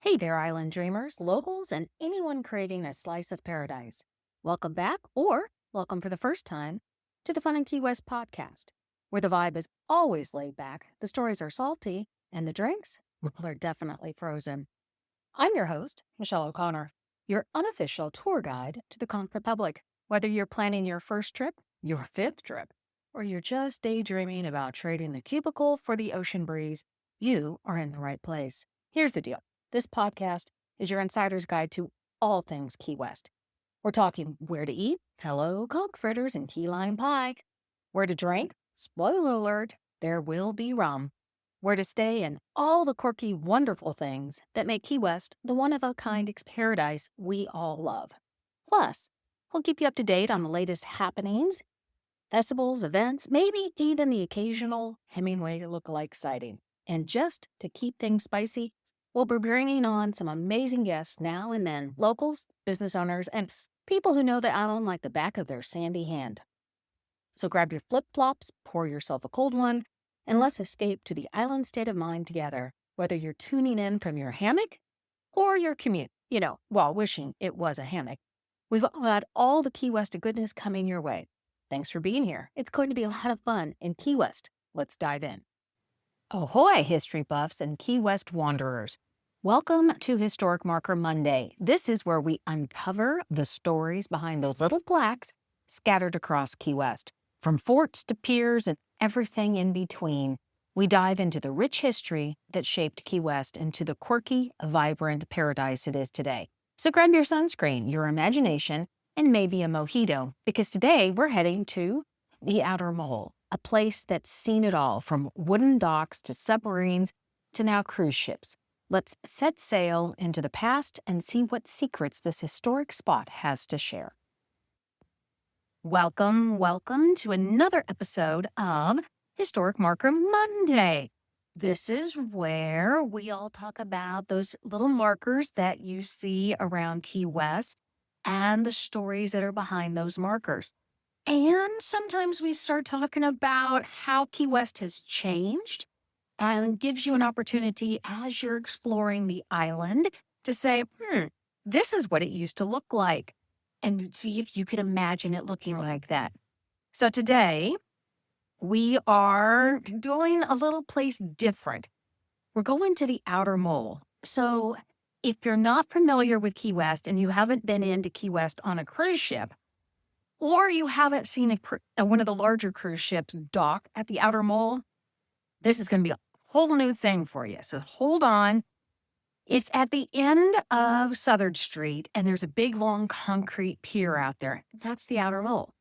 Hey there, island dreamers, locals, and anyone craving a slice of paradise. Welcome back, or welcome for the first time, to the Fun and Key West podcast, where the vibe is always laid back, the stories are salty, and the drinks, well, they're definitely frozen. I'm your host, Michelle O'Connor, your unofficial tour guide to the Conch Republic. Whether you're planning your first trip, your fifth trip, or you're just daydreaming about trading the cubicle for the ocean breeze, you are in the right place. Here's the deal. This podcast is your insider's guide to all things Key West. We're talking where to eat, hello, conch fritters and key lime pie, where to drink, spoiler alert, there will be rum, where to stay, and all the quirky, wonderful things that make Key West the one-of-a-kind paradise we all love. Plus, we'll keep you up to date on the latest happenings, festivals, events, maybe even the occasional Hemingway lookalike sighting. And just to keep things spicy, we'll be bringing on some amazing guests now and then, locals, business owners, and people who know the island like the back of their sandy hand. So grab your flip-flops, pour yourself a cold one, and let's escape to the island state of mind together, whether you're tuning in from your hammock or your commute, while wishing it was a hammock. We've got all the Key West goodness coming your way. Thanks for being here. It's going to be a lot of fun in Key West. Let's dive in. Ahoy, history buffs and Key West wanderers. Welcome to Historic Marker Monday. This is where we uncover the stories behind those little plaques scattered across Key West. From forts to piers and everything in between, we dive into the rich history that shaped Key West into the quirky, vibrant paradise it is today. So grab your sunscreen, your imagination, and maybe a mojito, because today we're heading to the Outer Mole, a place that's seen it all, from wooden docks to submarines to now cruise ships. Let's set sail into the past and see what secrets this historic spot has to share. Welcome to another episode of Historic Marker Monday. This is where we all talk about those little markers that you see around Key West and the stories that are behind those markers. And sometimes we start talking about how Key West has changed and gives you an opportunity as you're exploring the island to say, this is what it used to look like, and see if you could imagine it looking like that. So today, we are doing a little place different. We're going to the Outer Mole. So if you're not familiar with Key West and you haven't been into Key West on a cruise ship, or you haven't seen one of the larger cruise ships dock at the Outer Mole, this is going to be a whole new thing for you. So hold on. It's at the end of Southern Street, and there's a big, long concrete pier out there. That's the Outer Mole.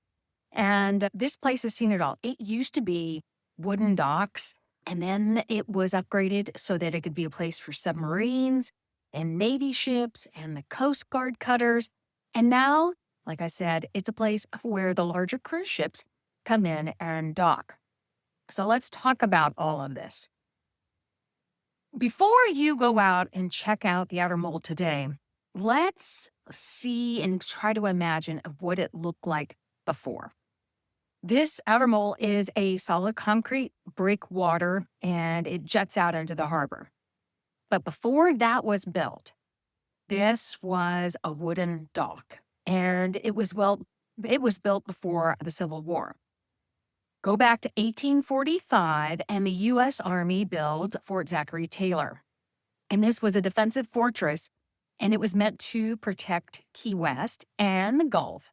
And this place has seen it all. It used to be wooden docks, and then it was upgraded so that it could be a place for submarines and Navy ships and the Coast Guard cutters. And now, like I said, it's a place where the larger cruise ships come in and dock. So let's talk about all of this. Before you go out and check out the Outer Mole today, let's see and try to imagine what it looked like before. This Outer Mole is a solid concrete brick water, and it juts out into the harbor. But before that was built, this was a wooden dock, and it was built before the Civil War. Go back to 1845, and the U.S. Army built Fort Zachary Taylor. And this was a defensive fortress, and it was meant to protect Key West and the Gulf.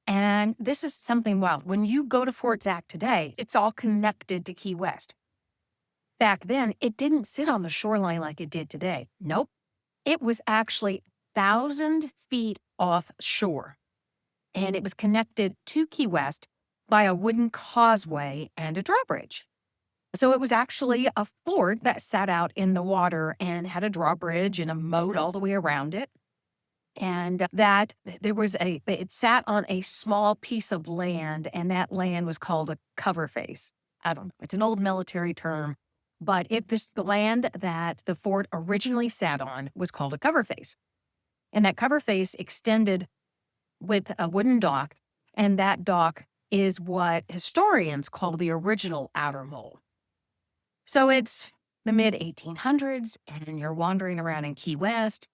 And this is something wild. When you go to Fort Zach today, it's all connected to Key West. Back then, it didn't sit on the shoreline like it did today. Nope. It was actually 1,000 feet offshore, and it was connected to Key West by a wooden causeway and a drawbridge. So it was actually a fort that sat out in the water and had a drawbridge and a moat all the way around it. And that it sat on a small piece of land, and that land was called a cover face. I don't know. It's an old military term, but the land that the fort originally sat on was called a cover face. And that cover face extended with a wooden dock, and that dock is what historians call the original Outer Mole. So it's the mid 1800s, and you're wandering around in Key West,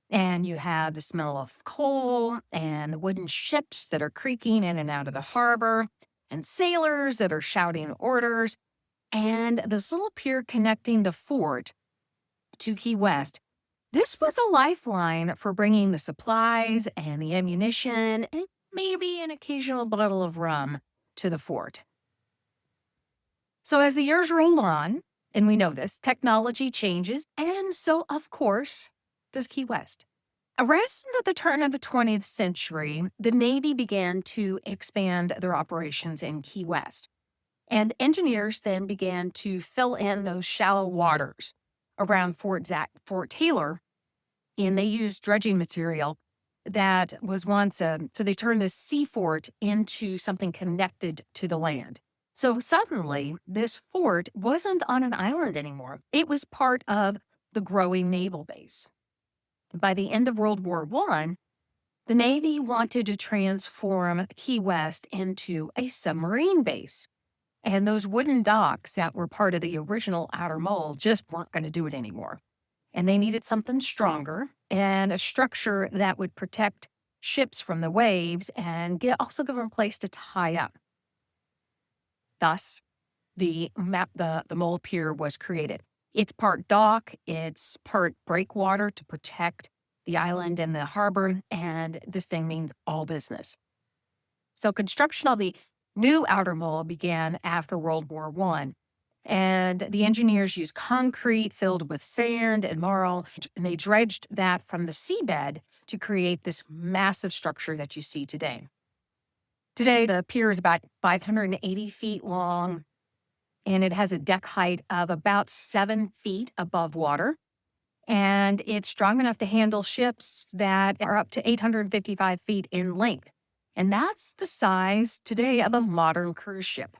and you have the smell of coal and the wooden ships that are creaking in and out of the harbor, and sailors that are shouting orders, and this little pier connecting the fort to Key West. This was a lifeline for bringing the supplies and the ammunition and maybe an occasional bottle of rum to the fort. So as the years roll on, and we know this, technology changes, and so, of course, does Key West. Around the turn of the 20th century, the Navy began to expand their operations in Key West. And engineers then began to fill in those shallow waters around Fort Taylor, and they used dredging material that was once, so they turned the sea fort into something connected to the land. So suddenly, this fort wasn't on an island anymore. It was part of the growing naval base. By the end of World War I, the Navy wanted to transform Key West into a submarine base. And those wooden docks that were part of the original outer mole just weren't going to do it anymore. And they needed something stronger and a structure that would protect ships from the waves and also give them a place to tie up. Thus, the mole pier was created. It's part dock, it's part breakwater to protect the island and the harbor, and this thing means all business. So construction of the new outer mole began after World War I, and the engineers used concrete filled with sand and marl, and they dredged that from the seabed to create this massive structure that you see today. Today, the pier is about 580 feet long, and it has a deck height of about 7 feet above water. And it's strong enough to handle ships that are up to 855 feet in length. And that's the size today of a modern cruise ship.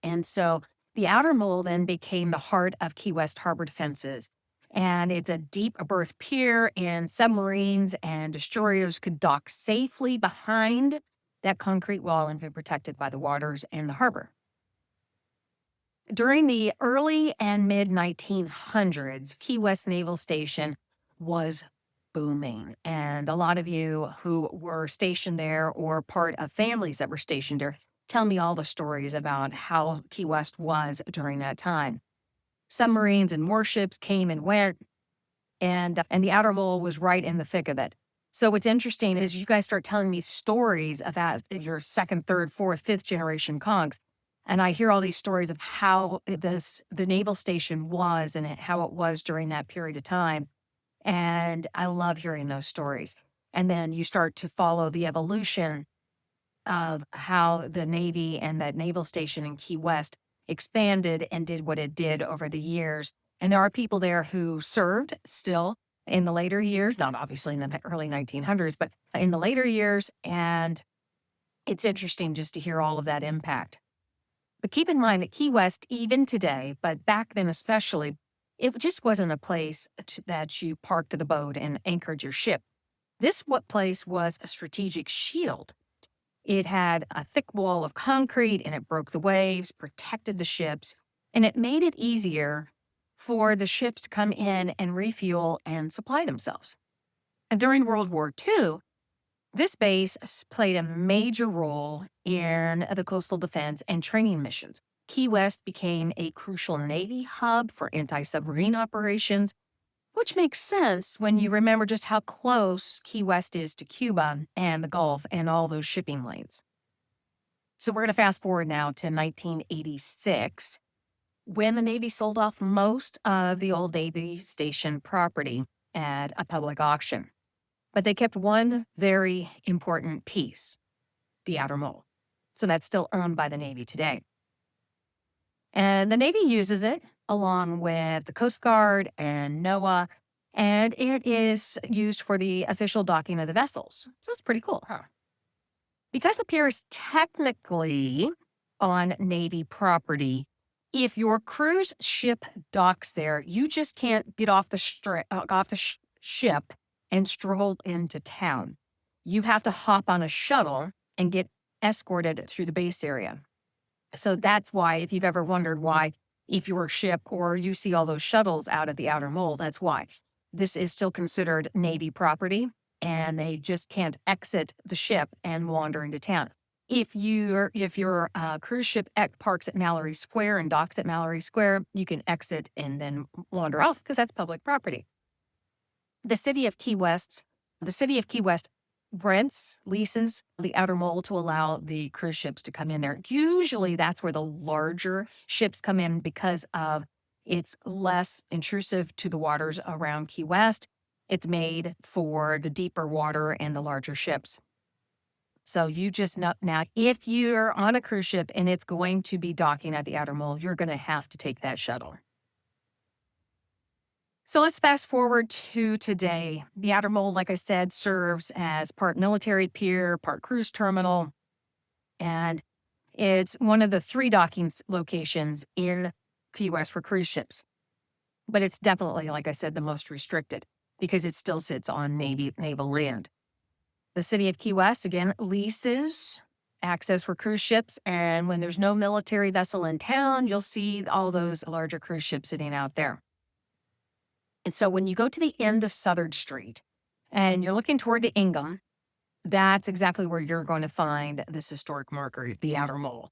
And so the outer mole then became the heart of Key West harbor defenses. And it's a deep berth pier, and submarines and destroyers could dock safely behind that concrete wall and be protected by the waters and the harbor. During the early and mid 1900s, Key West Naval Station was booming. And a lot of you who were stationed there or part of families that were stationed there tell me all the stories about how Key West was during that time. Submarines and warships came and went, and the outer mole was right in the thick of it. So what's interesting is you guys start telling me stories about your second, third, fourth, fifth generation conchs. And I hear all these stories of how the naval station was and how it was during that period of time. And I love hearing those stories. And then you start to follow the evolution of how the Navy and that naval station in Key West expanded and did what it did over the years. And there are people there who served still in the later years, not obviously in the early 1900s, but in the later years. And it's interesting just to hear all of that impact. But keep in mind that Key West, even today, but back then especially, it just wasn't a place that you parked the boat and anchored your ship. This place was a strategic shield. It had a thick wall of concrete, and it broke the waves, protected the ships, and it made it easier for the ships to come in and refuel and supply themselves. And during World War II, this base played a major role in the coastal defense and training missions. Key West became a crucial Navy hub for anti-submarine operations, which makes sense when you remember just how close Key West is to Cuba and the Gulf and all those shipping lanes. So we're going to fast forward now to 1986, when the Navy sold off most of the old Navy station property at a public auction. But they kept one very important piece, the outer mole. So that's still owned by the Navy today. And the Navy uses it along with the Coast Guard and NOAA, and it is used for the official docking of the vessels. So it's pretty cool, huh? Because the pier is technically on Navy property, if your cruise ship docks there, you just can't get off the ship and stroll into town. You have to hop on a shuttle and get escorted through the base area. So that's why, if you've ever wondered why if you're a ship or you see all those shuttles out at the outer mole, that's why. This is still considered Navy property, and they just can't exit the ship and wander into town. If your cruise ship parks at Mallory Square and docks at Mallory Square, you can exit and then wander off because that's public property. The city of Key West, the city of Key West rents, leases the outer mole to allow the cruise ships to come in there. Usually that's where the larger ships come in because of it's less intrusive to the waters around Key West. It's made for the deeper water and the larger ships. So you just know now, if you're on a cruise ship and it's going to be docking at the outer mole, you're going to have to take that shuttle. So let's fast forward to today. The outer mole, like I said, serves as part military pier, part cruise terminal, and it's one of the 3 docking locations in Key West for cruise ships. But it's definitely, like I said, the most restricted because it still sits on naval land. The city of Key West, again, leases access for cruise ships. And when there's no military vessel in town, you'll see all those larger cruise ships sitting out there. And so when you go to the end of Southern Street and you're looking toward the Ingham, that's exactly where you're going to find this historic marker, the outer mole.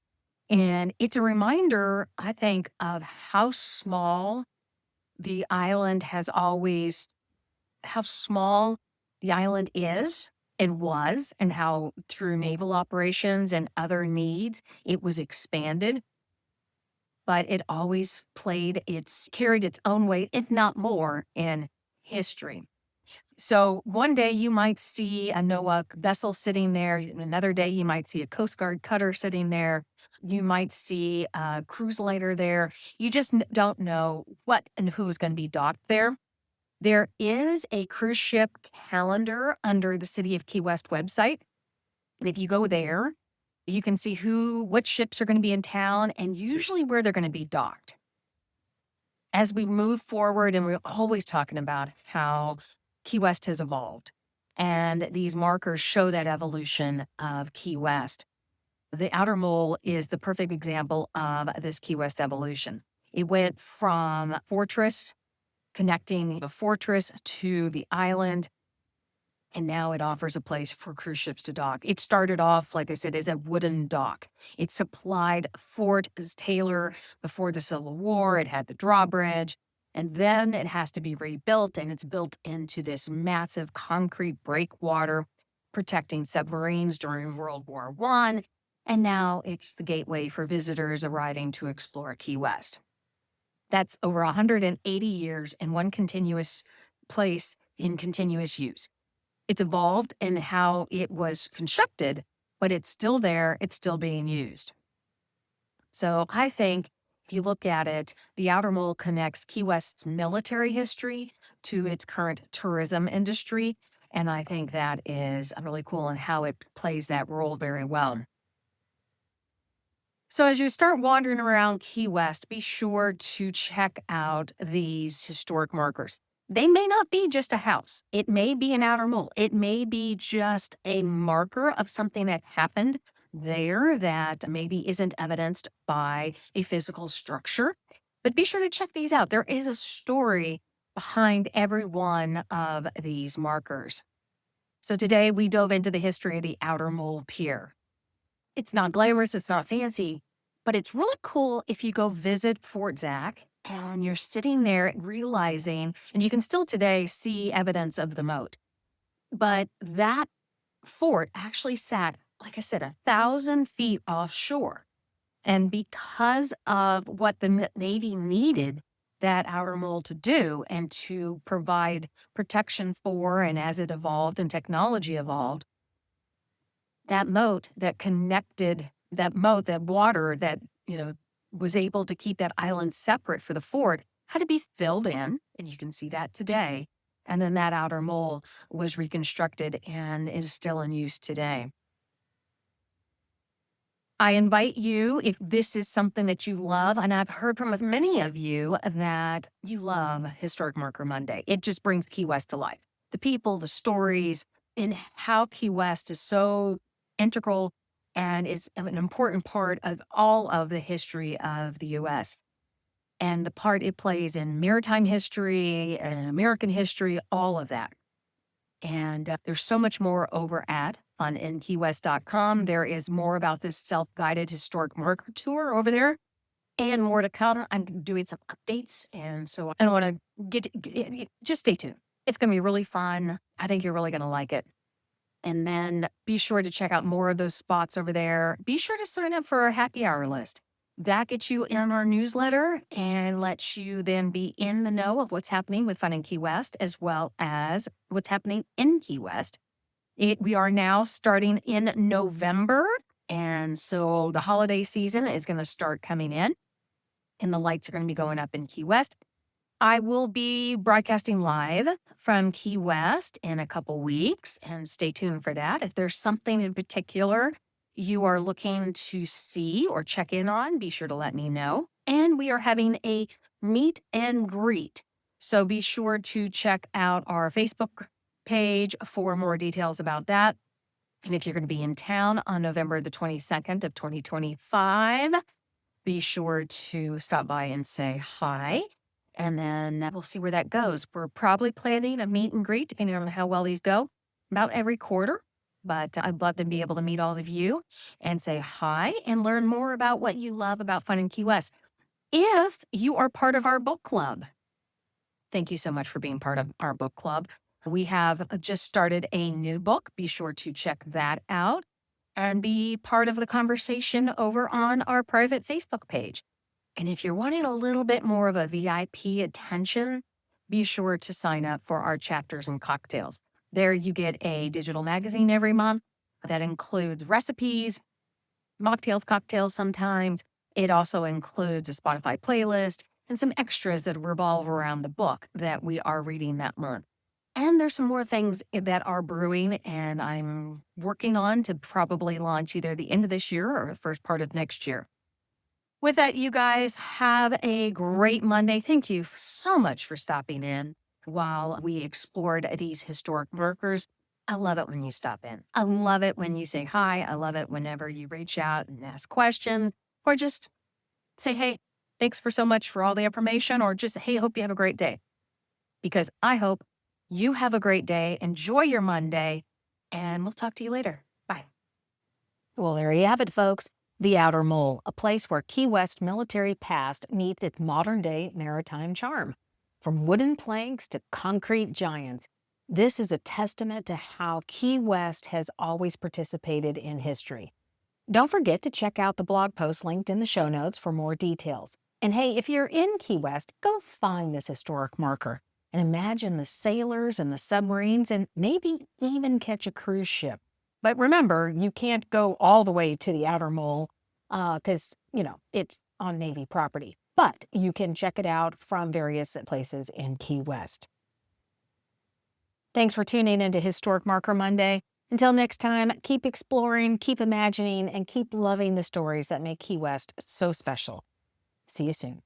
And it's a reminder, I think, of how small the island is and was, and how through naval operations and other needs, it was expanded. But it always carried its own weight, if not more, in history. So one day you might see a NOAA vessel sitting there. Another day you might see a Coast Guard cutter sitting there. You might see a cruise liner there. You just don't know what and who is going to be docked there. There is a cruise ship calendar under the City of Key West website. And if you go there, you can see what ships are going to be in town and usually where they're going to be docked. As we move forward, and we're always talking about how Key West has evolved, and these markers show that evolution of Key West. The outer mole is the perfect example of this Key West evolution. It went from fortress, connecting the fortress to the island, and now it offers a place for cruise ships to dock. It started off, like I said, as a wooden dock. It supplied Fort Taylor before the Civil War. It had the drawbridge, and then it has to be rebuilt, and it's built into this massive concrete breakwater protecting submarines during World War I. And now it's the gateway for visitors arriving to explore Key West. That's over 180 years in one continuous place in continuous use. It's evolved in how it was constructed, but it's still there. It's still being used. So I think if you look at it, the outer mole connects Key West's military history to its current tourism industry. And I think that is really cool and how it plays that role very well. So as you start wandering around Key West, be sure to check out these historic markers. They may not be just a house. It may be an outer mole. It may be just a marker of something that happened there that maybe isn't evidenced by a physical structure. But be sure to check these out. There is a story behind every one of these markers. So today we dove into the history of the outer mole pier. It's not glamorous, it's not fancy, but it's really cool if you go visit Fort Zach and you're sitting there realizing, and you can still today see evidence of the moat. But that fort actually sat, like I said, 1,000 feet offshore. And because of what the Navy needed that outer mole to do and to provide protection for, and as it evolved and technology evolved, that moat that connected, that water that, was able to keep that island separate for the fort had to be filled in, and you can see that today. And then that outer mole was reconstructed and is still in use today. I invite you, if this is something that you love, and I've heard from many of you that you love Historic Marker Monday. It just brings Key West to life. The people, the stories, and how Key West is so integral and is an important part of all of the history of the U.S. and the part it plays in maritime history and American history, all of that. And there's so much more over at FunInKeyWest.com. There is more about this self-guided historic marker tour over there and more to come. I'm doing some updates. And so I don't want to just stay tuned. It's going to be really fun. I think you're really going to like it. And then be sure to check out more of those spots over there. Be sure to sign up for our happy hour list. That gets you in our newsletter and lets you then be in the know of what's happening with Fun in Key West, as well as what's happening in Key West. We are now starting in November, and so the holiday season is going to start coming in, and the lights are going to be going up in Key West. I will be broadcasting live from Key West in a couple weeks, and stay tuned for that. If there's something in particular you are looking to see or check in on, be sure to let me know. And we are having a meet and greet. So be sure to check out our Facebook page for more details about that. And if you're going to be in town on November the 22nd of 2025, be sure to stop by and say hi. And then we'll see where that goes. We're probably planning a meet and greet, depending on how well these go, about every quarter. But I'd love to be able to meet all of you and say hi and learn more about what you love about Fun in Key West. If you are part of our book club, thank you so much for being part of our book club. We have just started a new book. Be sure to check that out and be part of the conversation over on our private Facebook page. And if you're wanting a little bit more of a VIP attention, be sure to sign up for our chapters and cocktails. There you get a digital magazine every month that includes recipes, mocktails, cocktails sometimes. It also includes a Spotify playlist and some extras that revolve around the book that we are reading that month. And there's some more things that are brewing, and I'm working on to probably launch either the end of this year or the first part of next year. With that, you guys have a great Monday. Thank you so much for stopping in while we explored these historic markers. I love it when you stop in. I love it when you say hi. I love it whenever you reach out and ask questions or just say, hey, thanks for so much for all the information, or just, hey, hope you have a great day. Because I hope you have a great day. Enjoy your Monday, and we'll talk to you later. Bye. Well, there you have it, folks. The Outer Mole, a place where Key West military past meets its modern-day maritime charm. From wooden planks to concrete giants, this is a testament to how Key West has always participated in history. Don't forget to check out the blog post linked in the show notes for more details. And hey, if you're in Key West, go find this historic marker and imagine the sailors and the submarines and maybe even catch a cruise ship. But remember, you can't go all the way to the Outer Mole because, it's on Navy property. But you can check it out from various places in Key West. Thanks for tuning into Historic Marker Monday. Until next time, keep exploring, keep imagining, and keep loving the stories that make Key West so special. See you soon.